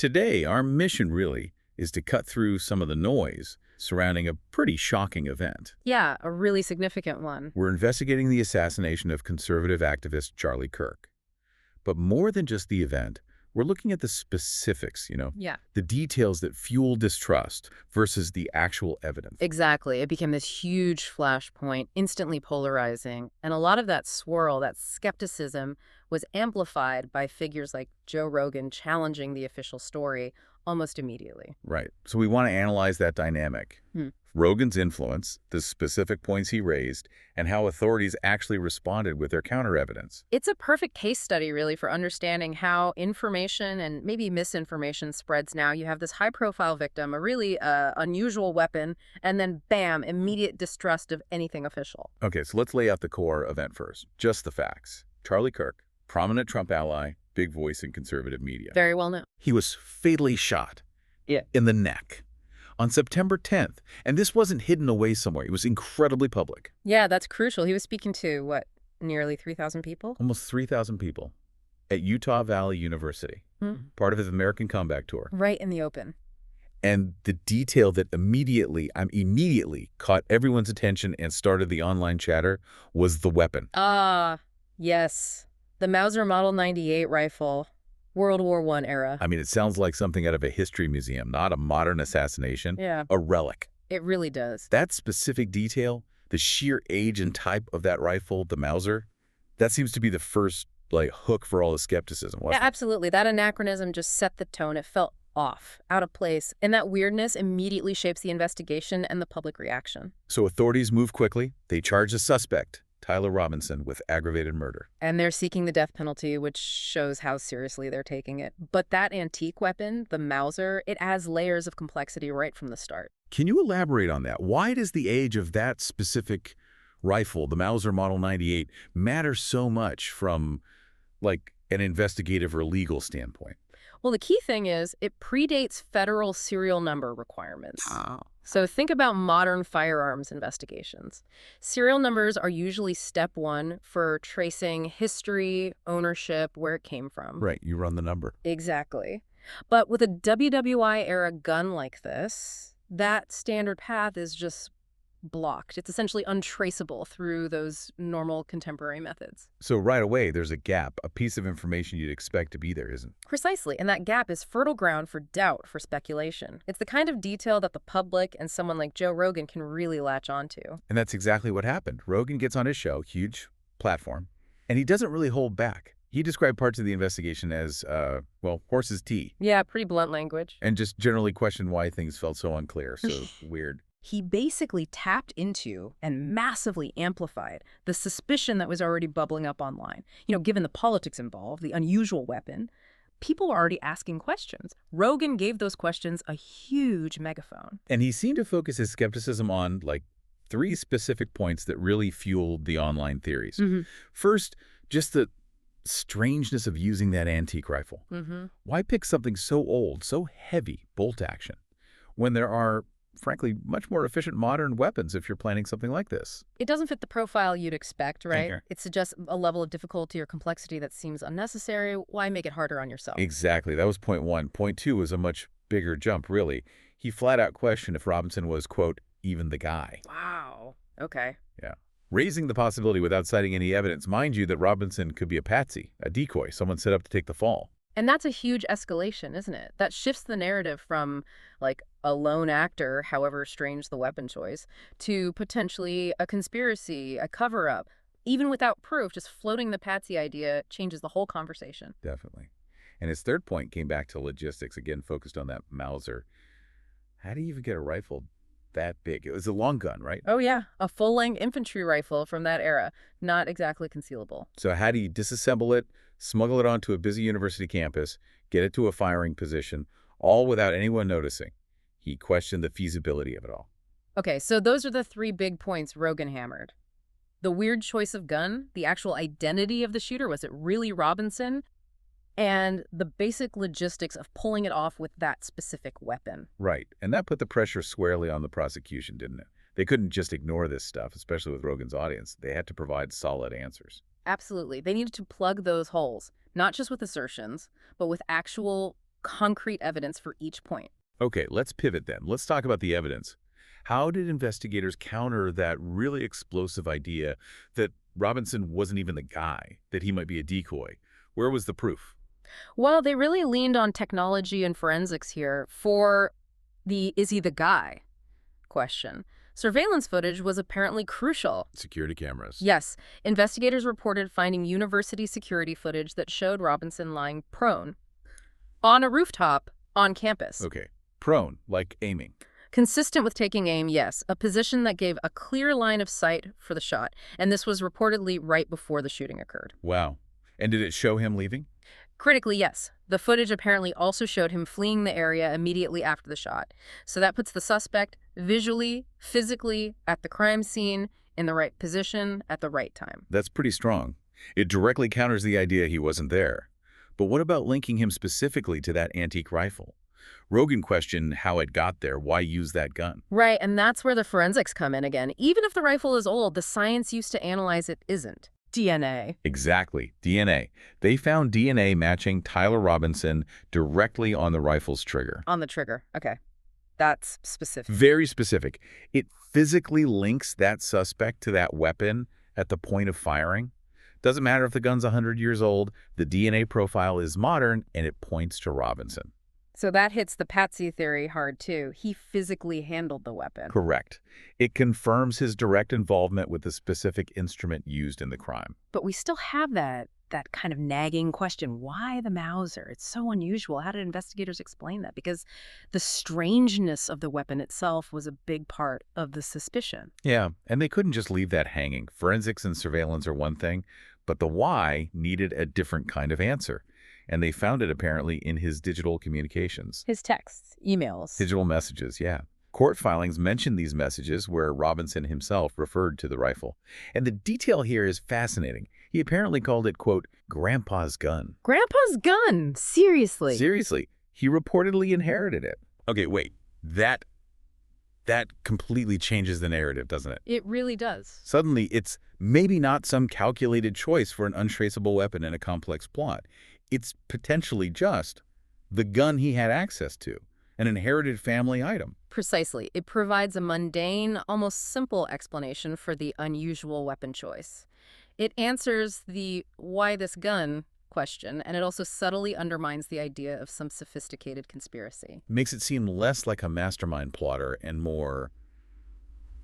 Today, our mission really is to cut through some of the noise surrounding a pretty shocking event. Yeah, a really significant one. We're investigating the assassination of conservative activist Charlie Kirk. But more than just the event, we're looking at the specifics, Yeah. the details that fuel distrust versus the actual evidence. Exactly. It became this huge flashpoint, instantly polarizing. And a lot of that swirl, that skepticism, was amplified by figures like Joe Rogan challenging the official story almost immediately. Right. So we want to analyze that dynamic. Rogan's influence, the specific points he raised, and how authorities actually responded with their counter-evidence. It's a perfect case study, really, for understanding how information and maybe misinformation spreads now. You have this high-profile victim, a really unusual weapon, and then, bam, immediate distrust of anything official. Okay, so let's lay out the core event first. Just the facts. Charlie Kirk, prominent Trump ally, big voice in conservative media. Very well known. He was fatally shot in the neck on September 10th. And this wasn't hidden away somewhere. It was incredibly public. Yeah, that's crucial. He was speaking to, what, nearly 3,000 people? Almost 3,000 people at Utah Valley University, part of his American Comeback Tour. Right in the open. And the detail that immediately caught everyone's attention and started the online chatter was the weapon. Yes. The Mauser Model 98 rifle. World War I era. I mean, it sounds like something out of a history museum, not a modern assassination. Yeah. A relic. It really does. That specific detail, the sheer age and type of that rifle, the Mauser, that seems to be the first, hook for all the skepticism, wasn't Yeah, absolutely. That anachronism just set the tone. It felt off, out of place. And that weirdness immediately shapes the investigation and the public reaction. So authorities move quickly. They charge the suspect, Tyler Robinson, with aggravated murder. And they're seeking the death penalty, which shows how seriously they're taking it. But that antique weapon, the Mauser, it adds layers of complexity right from the start. Can you elaborate on that? Why does the age of that specific rifle, the Mauser Model 98, matter so much from, an investigative or legal standpoint? Well, the key thing is it predates federal serial number requirements. So think about modern firearms investigations. Serial numbers are usually step one for tracing history, ownership, where it came from. Right, you run the number. Exactly. But with a WWI-era gun like this, that standard path is just blocked. It's essentially untraceable through those normal contemporary methods. So right away, there's a gap, a piece of information you'd expect to be there isn't. Precisely, and that gap is fertile ground for doubt, for speculation. It's the kind of detail that the public and someone like Joe Rogan can really latch onto. And that's exactly what happened. Rogan gets on his show, huge platform, and he doesn't really hold back. He described parts of the investigation as, horse's tea. Yeah, pretty blunt language. And just generally questioned why things felt so unclear, so weird. He basically tapped into and massively amplified the suspicion that was already bubbling up online. Given the politics involved, the unusual weapon, people were already asking questions. Rogan gave those questions a huge megaphone. And he seemed to focus his skepticism on, three specific points that really fueled the online theories. First, just the strangeness of using that antique rifle. Why pick something so old, so heavy, bolt action, when there are, frankly, much more efficient modern weapons if you're planning something like this? It doesn't fit the profile you'd expect, right? Here. It suggests a level of difficulty or complexity that seems unnecessary. Why make it harder on yourself? Exactly. That was point one. Point two was a much bigger jump, really. He flat out questioned if Robinson was, quote, even the guy. Wow. Okay. Yeah. Raising the possibility without citing any evidence, mind you, that Robinson could be a patsy, a decoy, someone set up to take the fall. And that's a huge escalation, isn't it? That shifts the narrative from, a lone actor, however strange the weapon choice, to potentially a conspiracy, a cover-up. Even without proof, just floating the patsy idea changes the whole conversation. Definitely. And his third point came back to logistics, again focused on that Mauser. How do you even get a rifle that big? It was a long gun, right? Oh, yeah. A full-length infantry rifle from that era. Not exactly concealable. So how do you disassemble it, smuggle it onto a busy university campus, get it to a firing position, all without anyone noticing? He questioned the feasibility of it all. Okay, so those are the three big points Rogan hammered. The weird choice of gun, the actual identity of the shooter, was it really Robinson? And the basic logistics of pulling it off with that specific weapon. Right, and that put the pressure squarely on the prosecution, didn't it? They couldn't just ignore this stuff, especially with Rogan's audience. They had to provide solid answers. Absolutely. They needed to plug those holes, not just with assertions, but with actual concrete evidence for each point. Okay, let's pivot then. Let's talk about the evidence. How did investigators counter that really explosive idea that Robinson wasn't even the guy, that he might be a decoy? Where was the proof? Well, they really leaned on technology and forensics here for the "is he the guy" question. Surveillance footage was apparently crucial. Security cameras. Yes, investigators reported finding university security footage that showed Robinson lying prone on a rooftop on campus. Okay, prone, like aiming. Consistent with taking aim, yes, a position that gave a clear line of sight for the shot, and this was reportedly right before the shooting occurred. Wow. And did it show him leaving? Critically, yes. The footage apparently also showed him fleeing the area immediately after the shot. So that puts the suspect visually, physically, at the crime scene, in the right position, at the right time. That's pretty strong. It directly counters the idea he wasn't there. But what about linking him specifically to that antique rifle? Rogan questioned how it got there, why use that gun? Right, and that's where the forensics come in again. Even if the rifle is old, the science used to analyze it isn't. DNA. Exactly, DNA. They found DNA matching Tyler Robinson directly on the rifle's trigger. On the trigger. Okay. That's specific. Very specific. It physically links that suspect to that weapon at the point of firing. Doesn't matter if the gun's 100 years old, the DNA profile is modern and it points to Robinson. So that hits the Patsy theory hard, too. He physically handled the weapon. Correct. It confirms his direct involvement with the specific instrument used in the crime. But we still have that kind of nagging question. Why the Mauser? It's so unusual. How did investigators explain that? Because the strangeness of the weapon itself was a big part of the suspicion. Yeah, and they couldn't just leave that hanging. Forensics and surveillance are one thing, but the why needed a different kind of answer. And they found it apparently in his digital communications. His texts, emails. Digital messages, yeah. Court filings mention these messages where Robinson himself referred to the rifle. And the detail here is fascinating. He apparently called it, quote, Grandpa's gun. Grandpa's gun? Seriously? Seriously. He reportedly inherited it. Okay, wait. That completely changes the narrative, doesn't it? It really does. Suddenly, it's maybe not some calculated choice for an untraceable weapon in a complex plot. It's potentially just the gun he had access to, an inherited family item. Precisely. It provides a mundane, almost simple explanation for the unusual weapon choice. It answers the "why this gun" question, and it also subtly undermines the idea of some sophisticated conspiracy. Makes it seem less like a mastermind plotter and more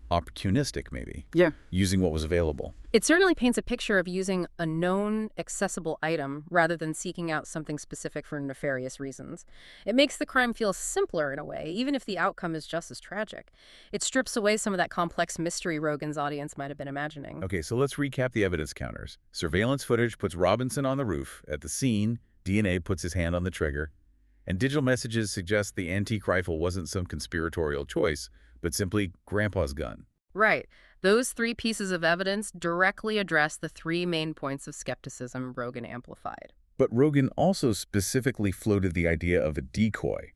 opportunistic, maybe. Yeah. Using what was available. It certainly paints a picture of using a known, accessible item rather than seeking out something specific for nefarious reasons. It makes the crime feel simpler in a way, even if the outcome is just as tragic. It strips away some of that complex mystery Rogan's audience might have been imagining. Okay, so let's recap the evidence counters. Surveillance footage puts Robinson on the roof. At the scene, DNA puts his hand on the trigger. And digital messages suggest the antique rifle wasn't some conspiratorial choice, but simply Grandpa's gun. Right. Those three pieces of evidence directly address the three main points of skepticism Rogan amplified. But Rogan also specifically floated the idea of a decoy.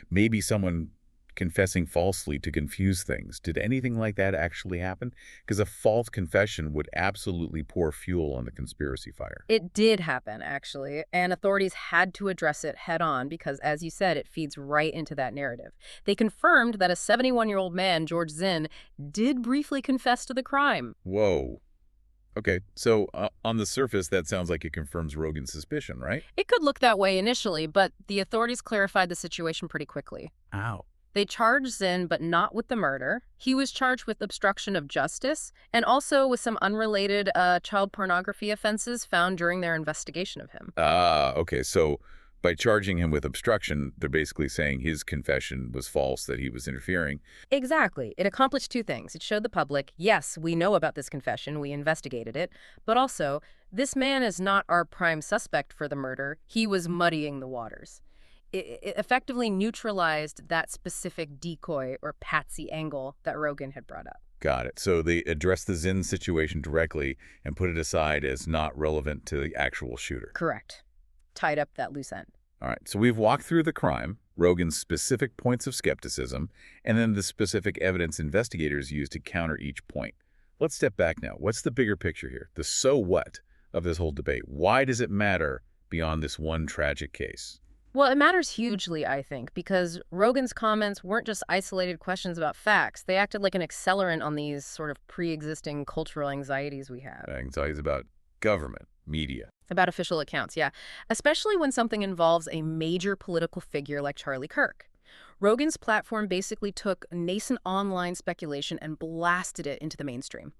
Maybe someone confessing falsely to confuse things. Did anything like that actually happen? Because a false confession would absolutely pour fuel on the conspiracy fire. It did happen, actually, and authorities had to address it head on because, as you said, it feeds right into that narrative. They confirmed that a 71-year-old man, George Zinn, did briefly confess to the crime. Whoa. Okay, so on the surface, that sounds like it confirms Rogan's suspicion, right? It could look that way initially, but the authorities clarified the situation pretty quickly. Ow. They charged Zinn, but not with the murder. He was charged with obstruction of justice and also with some unrelated child pornography offenses found during their investigation of him. Okay, so by charging him with obstruction, they're basically saying his confession was false, that he was interfering. Exactly. It accomplished two things. It showed the public, yes, we know about this confession, we investigated it, but also, this man is not our prime suspect for the murder. He was muddying the waters. It effectively neutralized that specific decoy or patsy angle that Rogan had brought up. Got it. So they addressed the Zinn situation directly and put it aside as not relevant to the actual shooter. Correct. Tied up that loose end. All right. So we've walked through the crime, Rogan's specific points of skepticism, and then the specific evidence investigators used to counter each point. Let's step back now. What's the bigger picture here? The so what of this whole debate? Why does it matter beyond this one tragic case? Well, it matters hugely, I think, because Rogan's comments weren't just isolated questions about facts. They acted like an accelerant on these sort of pre-existing cultural anxieties we have. Anxieties about government, media. About official accounts, yeah. Especially when something involves a major political figure like Charlie Kirk. Rogan's platform basically took nascent online speculation and blasted it into the mainstream.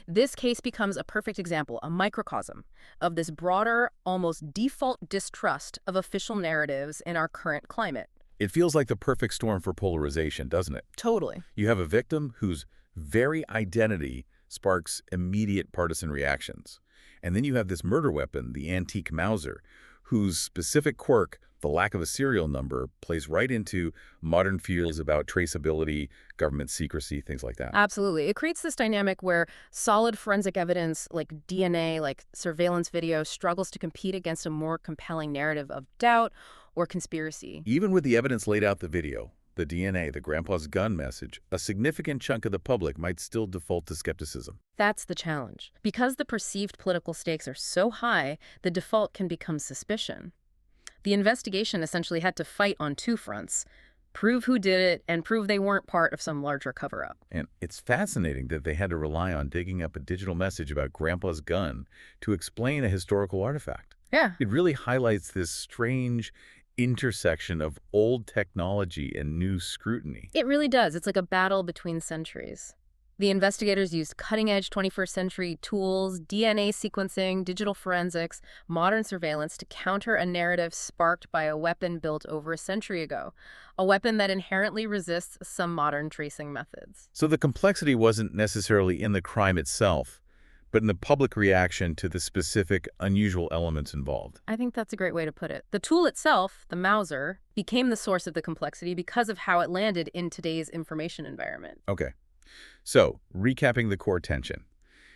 This case becomes a perfect example, a microcosm, of this broader, almost default distrust of official narratives in our current climate. It feels like the perfect storm for polarization, doesn't it? Totally. You have a victim whose very identity sparks immediate partisan reactions. And then you have this murder weapon, the antique Mauser, whose specific quirk, the lack of a serial number, plays right into modern fears about traceability, government secrecy, things like that. Absolutely. It creates this dynamic where solid forensic evidence like DNA, like surveillance video, struggles to compete against a more compelling narrative of doubt or conspiracy. Even with the evidence laid out the video, the DNA, the grandpa's gun message, a significant chunk of the public might still default to skepticism. That's the challenge. Because the perceived political stakes are so high, the default can become suspicion. The investigation essentially had to fight on two fronts: prove who did it and prove they weren't part of some larger cover-up. And it's fascinating that they had to rely on digging up a digital message about grandpa's gun to explain a historical artifact. Yeah. It really highlights this strange intersection of old technology and new scrutiny. It really does. It's like a battle between centuries. The investigators used cutting-edge 21st century tools, DNA sequencing, digital forensics, modern surveillance to counter a narrative sparked by a weapon built over a century ago, a weapon that inherently resists some modern tracing methods. So the complexity wasn't necessarily in the crime itself, but in the public reaction to the specific, unusual elements involved. I think that's a great way to put it. The tool itself, the Mauser, became the source of the complexity because of how it landed in today's information environment. Okay. So, recapping the core tension.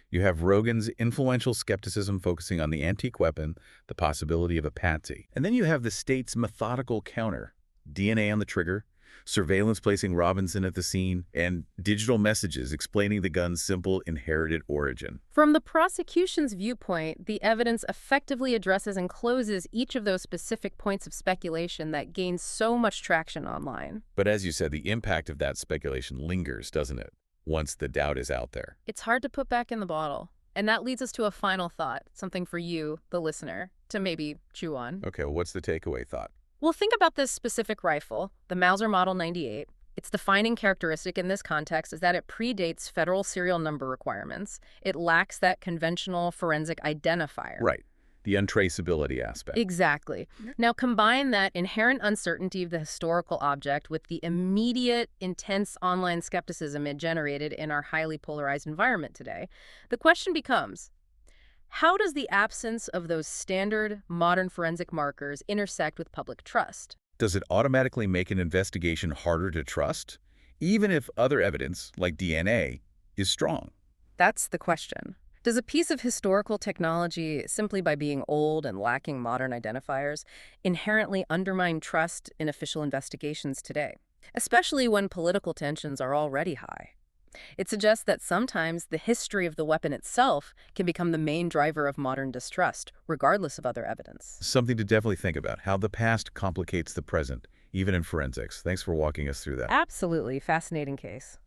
You have Rogan's influential skepticism focusing on the antique weapon, the possibility of a patsy. And then you have the state's methodical counter, DNA on the trigger, surveillance placing Robinson at the scene, and digital messages explaining the gun's simple inherited origin. From the prosecution's viewpoint, the evidence effectively addresses and closes each of those specific points of speculation that gains so much traction online. But as you said, the impact of that speculation lingers, doesn't it, once the doubt is out there? It's hard to put back in the bottle. And that leads us to a final thought, something for you, the listener, to maybe chew on. Okay, well, what's the takeaway thought? Well, think about this specific rifle, the Mauser Model 98. Its defining characteristic in this context is that it predates federal serial number requirements. It lacks that conventional forensic identifier. Right. The untraceability aspect. Exactly. Now, combine that inherent uncertainty of the historical object with the immediate, intense online skepticism it generated in our highly polarized environment today. The question becomes, how does the absence of those standard modern forensic markers intersect with public trust? Does it automatically make an investigation harder to trust, even if other evidence, like DNA, is strong? That's the question. Does a piece of historical technology, simply by being old and lacking modern identifiers, inherently undermine trust in official investigations today, especially when political tensions are already high? It suggests that sometimes the history of the weapon itself can become the main driver of modern distrust, regardless of other evidence. Something to definitely think about, how the past complicates the present, even in forensics. Thanks for walking us through that. Absolutely fascinating case.